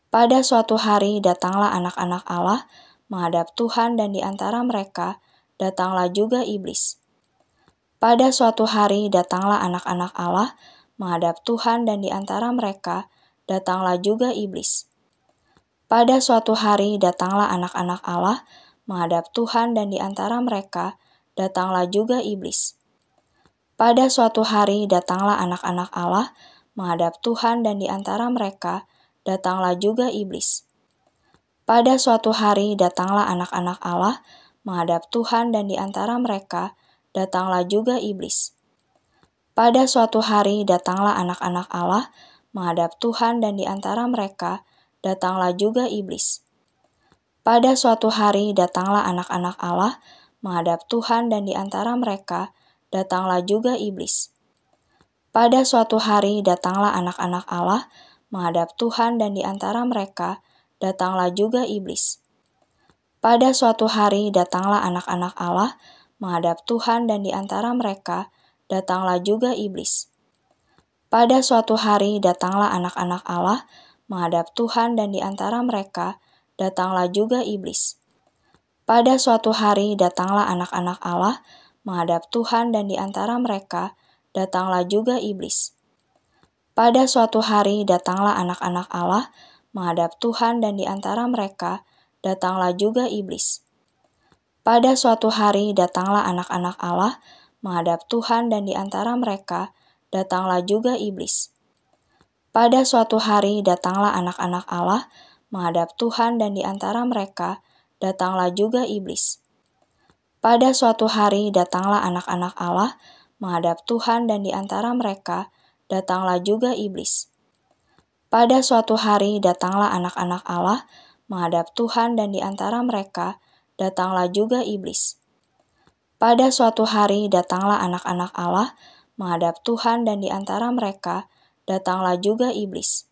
Pada suatu hari datanglah anak-anak Allah menghadap Tuhan dan di antara mereka datanglah juga iblis. Pada suatu hari datanglah anak-anak Allah menghadap Tuhan dan di antara mereka datanglah juga iblis. Pada suatu hari datanglah anak-anak Allah menghadap Tuhan dan di antara mereka datanglah juga iblis. Pada suatu hari datanglah anak-anak Allah menghadap Tuhan dan di antara mereka datanglah juga iblis. Pada suatu hari datanglah anak-anak Allah menghadap Tuhan dan di antara mereka datanglah juga iblis. Pada suatu hari datanglah anak-anak Allah menghadap Tuhan dan di antara mereka datanglah juga iblis. Pada suatu hari datanglah anak-anak Allah menghadap Tuhan dan di antara mereka datanglah juga iblis. Pada suatu hari datanglah anak-anak Allah menghadap Tuhan dan di antara mereka datanglah juga iblis. Pada suatu hari datanglah anak-anak Allah menghadap Tuhan dan di antara mereka datanglah juga iblis. Pada suatu hari datanglah anak-anak Allah menghadap Tuhan dan di antara mereka datanglah juga iblis. Pada suatu hari datanglah anak-anak Allah menghadap Tuhan dan di antara mereka datanglah juga iblis. Pada suatu hari datanglah anak-anak Allah menghadap Tuhan dan di antara mereka datanglah juga iblis. Pada suatu hari datanglah anak-anak Allah menghadap Tuhan dan di antara mereka datanglah juga iblis. Pada suatu hari datanglah anak-anak Allah menghadap Tuhan dan di antara mereka datanglah juga iblis. Pada suatu hari datanglah anak-anak Allah menghadap Tuhan dan di antara mereka datanglah juga iblis. Pada suatu hari datanglah anak-anak Allah menghadap Tuhan dan di antara mereka datanglah juga iblis. Pada suatu hari datanglah anak-anak Allah menghadap Tuhan dan di antara mereka datanglah juga iblis.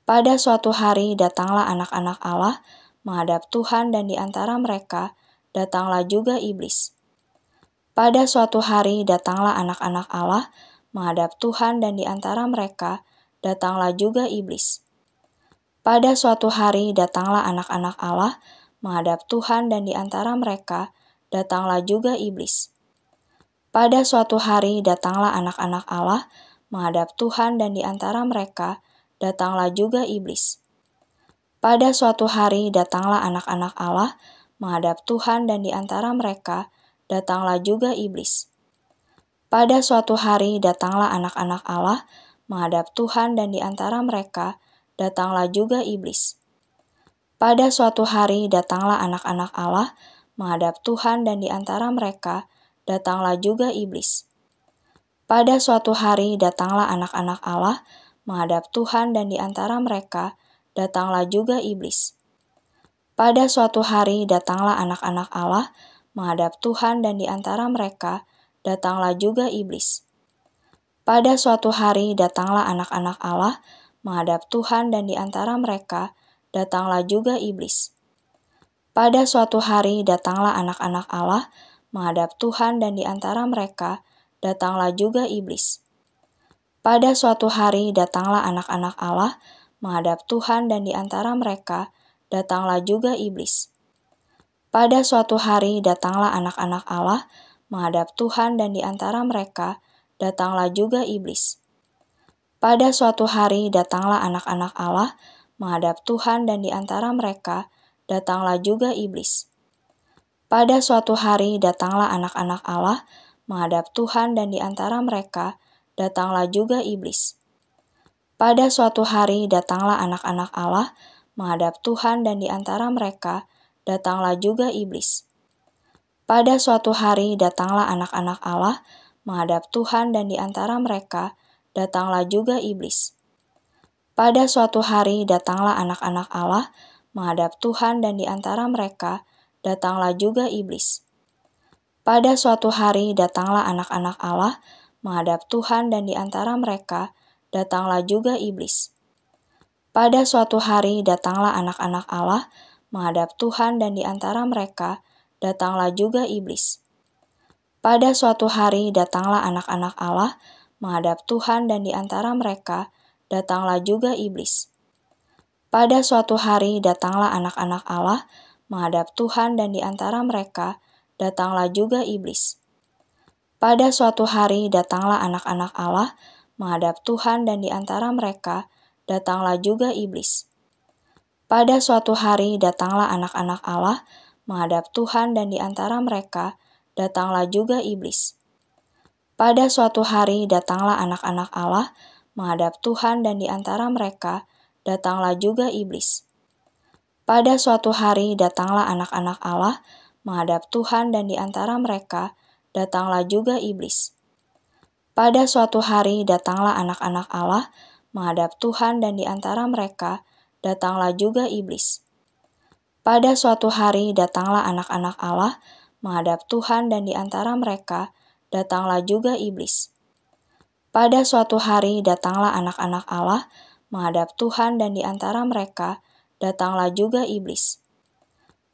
Pada suatu hari datanglah anak-anak Allah menghadap Tuhan dan di antara mereka datanglah juga iblis. Pada suatu hari datanglah anak-anak Allah menghadap Tuhan dan di antara mereka datanglah juga iblis. Pada suatu hari datanglah anak-anak Allah menghadap Tuhan dan di antara mereka datanglah juga iblis. Pada suatu hari datanglah anak-anak Allah menghadap Tuhan dan di antara mereka datanglah juga iblis. Pada suatu hari datanglah anak-anak Allah menghadap Tuhan dan di antara mereka datanglah juga iblis. Pada suatu hari datanglah anak-anak Allah menghadap Tuhan dan di antara mereka datanglah juga iblis. Pada suatu hari datanglah anak-anak Allah menghadap Tuhan dan di antara mereka datanglah juga iblis. Pada suatu hari datanglah anak-anak Allah menghadap Tuhan dan di antara mereka datanglah juga iblis. Pada suatu hari datanglah anak-anak Allah menghadap Tuhan dan di antara mereka datanglah juga iblis. Pada suatu hari datanglah anak-anak Allah menghadap Tuhan dan di antara mereka datanglah juga iblis. Pada suatu hari datanglah anak-anak Allah menghadap Tuhan dan di antara mereka datanglah juga iblis. Pada suatu hari datanglah anak-anak Allah menghadap Tuhan dan di antara mereka datanglah juga iblis. Pada suatu hari datanglah anak-anak Allah menghadap Tuhan dan di antara mereka datanglah juga iblis. Pada suatu hari datanglah anak-anak Allah menghadap Tuhan dan di antara mereka datanglah juga iblis. Pada suatu hari datanglah anak-anak Allah menghadap Tuhan dan di antara mereka datanglah juga iblis. Pada suatu hari datanglah anak-anak Allah menghadap Tuhan dan di antara mereka datanglah juga iblis. Pada suatu hari datanglah anak-anak Allah menghadap Tuhan dan di antara mereka datanglah juga iblis. Pada suatu hari datanglah anak-anak Allah menghadap Tuhan dan di antara mereka datanglah juga iblis. Pada suatu hari datanglah anak-anak Allah menghadap Tuhan dan di antara mereka datanglah juga iblis. Pada suatu hari datanglah anak-anak Allah menghadap Tuhan dan di antara mereka datanglah juga iblis. Pada suatu hari datanglah anak-anak Allah menghadap Tuhan dan di antara mereka datanglah juga iblis. Pada suatu hari datanglah anak-anak Allah menghadap Tuhan dan di antara mereka datanglah juga iblis. Pada suatu hari datanglah anak-anak Allah menghadap Tuhan dan di antara mereka datanglah juga iblis. Pada suatu hari datanglah anak-anak Allah menghadap Tuhan dan di antara mereka datanglah juga iblis. Pada suatu hari datanglah anak-anak Allah menghadap Tuhan dan di antara mereka datanglah juga iblis. Pada suatu hari datanglah anak-anak Allah menghadap Tuhan dan di antara mereka datanglah juga iblis. Pada suatu hari datanglah anak-anak Allah menghadap Tuhan dan di antara mereka datanglah juga iblis. Pada suatu hari datanglah anak-anak Allah menghadap Tuhan dan di antara mereka datanglah juga iblis. Pada suatu hari datanglah anak-anak Allah menghadap Tuhan dan di antara mereka datanglah juga iblis.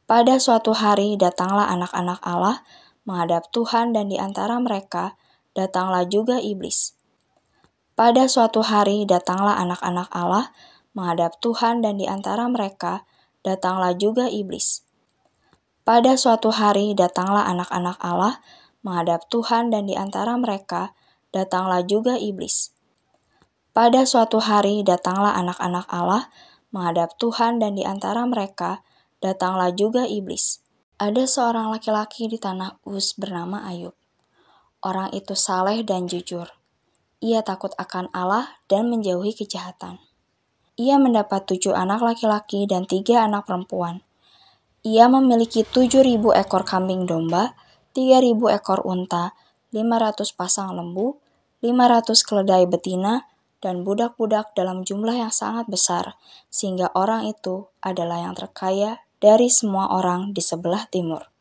Pada suatu hari datanglah anak-anak Allah menghadap Tuhan dan di antara mereka datanglah juga iblis. Pada suatu hari datanglah anak-anak Allah menghadap Tuhan dan di antara mereka datanglah juga iblis. Pada suatu hari datanglah anak-anak Allah menghadap Tuhan dan di antara mereka datanglah juga iblis. Pada suatu hari datanglah anak-anak Allah menghadap Tuhan dan di antara mereka datanglah juga iblis. Ada seorang laki-laki di tanah Uz bernama Ayub. Orang itu saleh dan jujur. Ia takut akan Allah dan menjauhi kejahatan. Ia mendapat 7 anak laki-laki dan 3 anak perempuan. Ia memiliki 7.000 ekor kambing domba, 3.000 ekor unta, 500 pasang lembu, 500 keledai betina, dan budak-budak dalam jumlah yang sangat besar, sehingga orang itu adalah yang terkaya dari semua orang di sebelah timur.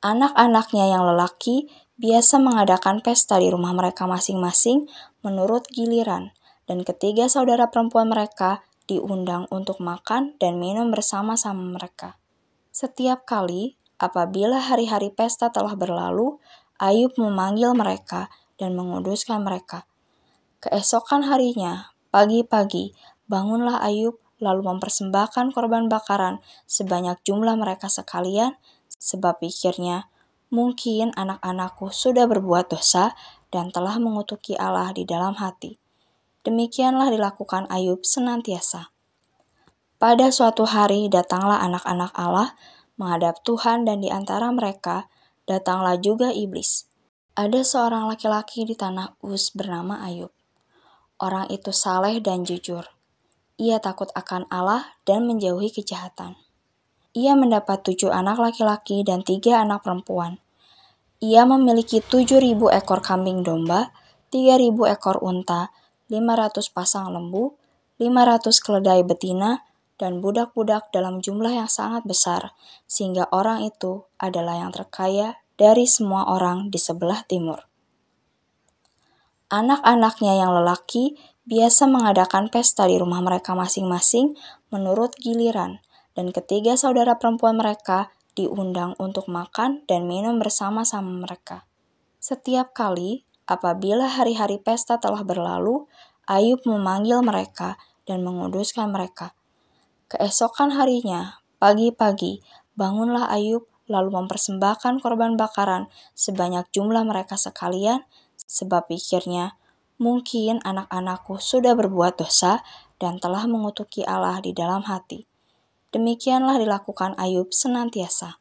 Anak-anaknya yang lelaki biasa mengadakan pesta di rumah mereka masing-masing menurut giliran, dan ketiga saudara perempuan mereka diundang untuk makan dan minum bersama-sama mereka. Setiap kali apabila hari-hari pesta telah berlalu, Ayub memanggil mereka dan menguduskan mereka. Keesokan harinya, pagi-pagi, bangunlah Ayub lalu mempersembahkan korban bakaran sebanyak jumlah mereka sekalian, sebab pikirnya, mungkin anak-anakku sudah berbuat dosa dan telah mengutuki Allah di dalam hati. Demikianlah dilakukan Ayub senantiasa. Pada suatu hari datanglah anak-anak Allah menghadap Tuhan dan di antara mereka datanglah juga iblis. Ada seorang laki-laki di tanah Uz bernama Ayub. Orang itu saleh dan jujur. Ia takut akan Allah dan menjauhi kejahatan. Ia mendapat 7 anak laki-laki dan 3 anak perempuan. Ia memiliki 7.000 ekor kambing domba, 3.000 ekor unta, 500 pasang lembu, 500 keledai betina, dan budak-budak dalam jumlah yang sangat besar, sehingga orang itu adalah yang terkaya dari semua orang di sebelah timur. Anak-anaknya yang lelaki biasa mengadakan pesta di rumah mereka masing-masing menurut giliran, dan ketiga saudara perempuan mereka diundang untuk makan dan minum bersama-sama mereka. Setiap kali apabila hari-hari pesta telah berlalu, Ayub memanggil mereka dan menguduskan mereka. Keesokan harinya, pagi-pagi, bangunlah Ayub lalu mempersembahkan korban bakaran sebanyak jumlah mereka sekalian, sebab pikirnya, mungkin anak-anakku sudah berbuat dosa dan telah mengutuki Allah di dalam hati. Demikianlah dilakukan Ayub senantiasa.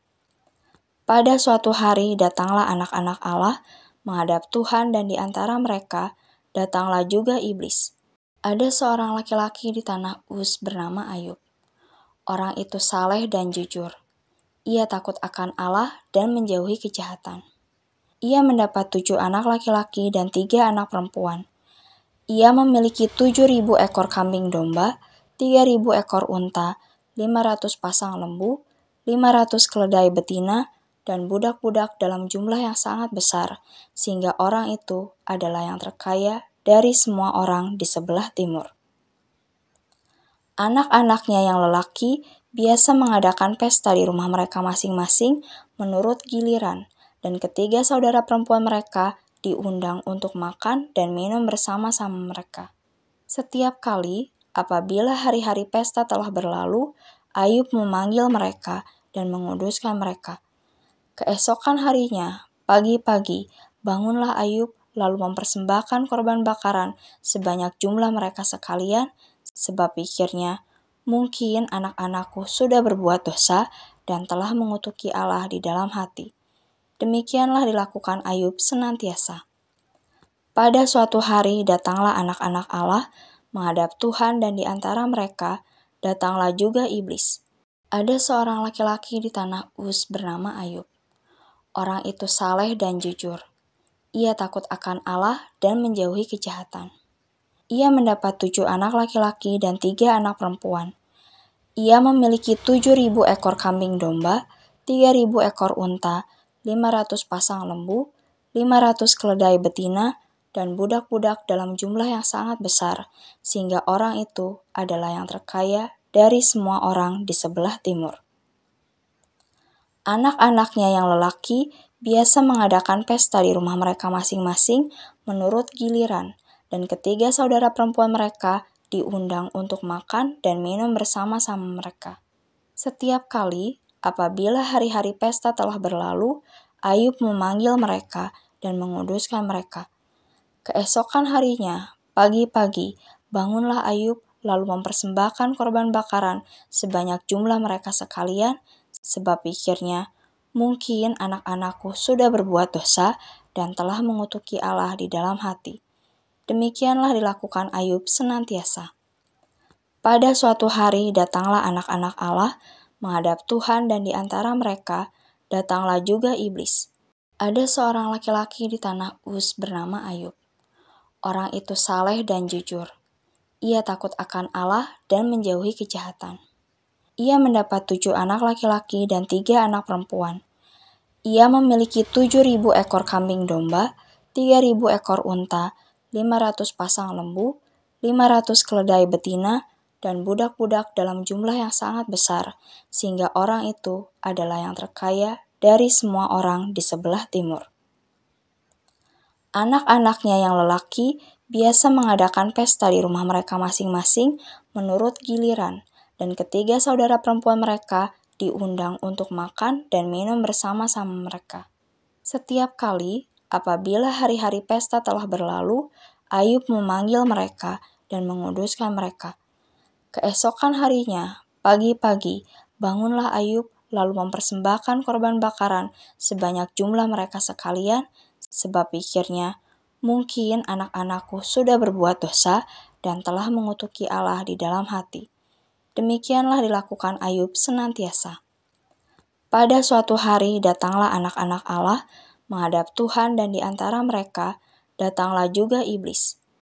Pada suatu hari datanglah anak-anak Allah menghadap Tuhan dan di antara mereka datanglah juga iblis. Ada seorang laki-laki di tanah Uz bernama Ayub. Orang itu saleh dan jujur. Ia takut akan Allah dan menjauhi kejahatan. Ia mendapat 7 anak laki-laki dan 3 anak perempuan. Ia memiliki 7.000 ekor kambing domba, 3.000 ekor unta, 500 pasang lembu, 500 keledai betina, dan budak-budak dalam jumlah yang sangat besar, sehingga orang itu adalah yang terkaya dari semua orang di sebelah timur. Anak-anaknya yang lelaki biasa mengadakan pesta di rumah mereka masing-masing menurut giliran, dan ketiga saudara perempuan mereka diundang untuk makan dan minum bersama-sama mereka. Setiap kali apabila hari-hari pesta telah berlalu, Ayub memanggil mereka dan menguduskan mereka. Keesokan harinya, pagi-pagi, bangunlah Ayub lalu mempersembahkan korban bakaran sebanyak jumlah mereka sekalian, sebab pikirnya, mungkin anak-anakku sudah berbuat dosa dan telah mengutuki Allah di dalam hati. Demikianlah dilakukan Ayub senantiasa. Pada suatu hari datanglah anak-anak Allah menghadap Tuhan dan di antara mereka datanglah juga iblis. Ada seorang laki-laki di tanah Uz bernama Ayub. Orang itu saleh dan jujur. Ia takut akan Allah dan menjauhi kejahatan. Ia mendapat 7 anak laki-laki dan 3 anak perempuan. Ia memiliki 7.000 ekor kambing domba, 3.000 ekor unta, 500 pasang lembu, 500 keledai betina, dan budak-budak dalam jumlah yang sangat besar, sehingga orang itu adalah yang terkaya dari semua orang di sebelah timur. Anak-anaknya yang lelaki biasa mengadakan pesta di rumah mereka masing-masing menurut giliran, dan ketiga saudara perempuan mereka diundang untuk makan dan minum bersama-sama mereka. Setiap kali apabila hari-hari pesta telah berlalu, Ayub memanggil mereka dan menguduskan mereka. Keesokan harinya, pagi-pagi, bangunlah Ayub lalu mempersembahkan korban bakaran sebanyak jumlah mereka sekalian, sebab pikirnya, mungkin anak-anakku sudah berbuat dosa dan telah mengutuki Allah di dalam hati. Demikianlah dilakukan Ayub senantiasa. Pada suatu hari datanglah anak-anak Allah menghadap Tuhan dan di antara mereka datanglah juga iblis. Ada seorang laki-laki di tanah Uz bernama Ayub. Orang itu saleh dan jujur. Ia takut akan Allah dan menjauhi kejahatan. Ia mendapat 7 anak laki-laki dan 3 anak perempuan. Ia memiliki 7.000 ekor kambing domba, 3.000 ekor unta, 500 pasang lembu, 500 keledai betina, dan budak-budak dalam jumlah yang sangat besar, sehingga orang itu adalah yang terkaya dari semua orang di sebelah timur. Ada seorang laki-laki di tanah Uz bernama Ayub. Orang itu saleh dan jujur. Ia takut akan Allah dan menjauhi kejahatan. Ia mendapat 7 anak laki-laki dan 3 anak perempuan. Ia memiliki 7.000 ekor kambing domba, 3.000 ekor unta, 500 pasang lembu, 500 keledai betina, dan budak-budak dalam jumlah yang sangat besar, sehingga orang itu adalah yang terkaya dari semua orang di sebelah timur. Anak-anaknya yang lelaki biasa mengadakan pesta di rumah mereka masing-masing menurut giliran, dan ketiga saudara perempuan mereka diundang untuk makan dan minum bersama-sama mereka. Setiap kali apabila hari-hari pesta telah berlalu, Ayub memanggil mereka dan menguduskan mereka. Keesokan harinya, pagi-pagi, bangunlah Ayub lalu mempersembahkan korban bakaran sebanyak jumlah mereka sekalian, sebab pikirnya, mungkin anak-anakku sudah berbuat dosa dan telah mengutuki Allah di dalam hati. Demikianlah dilakukan Ayub senantiasa. Pada suatu hari datanglah anak-anak Allah menghadap Tuhan dan di antara mereka datanglah juga iblis.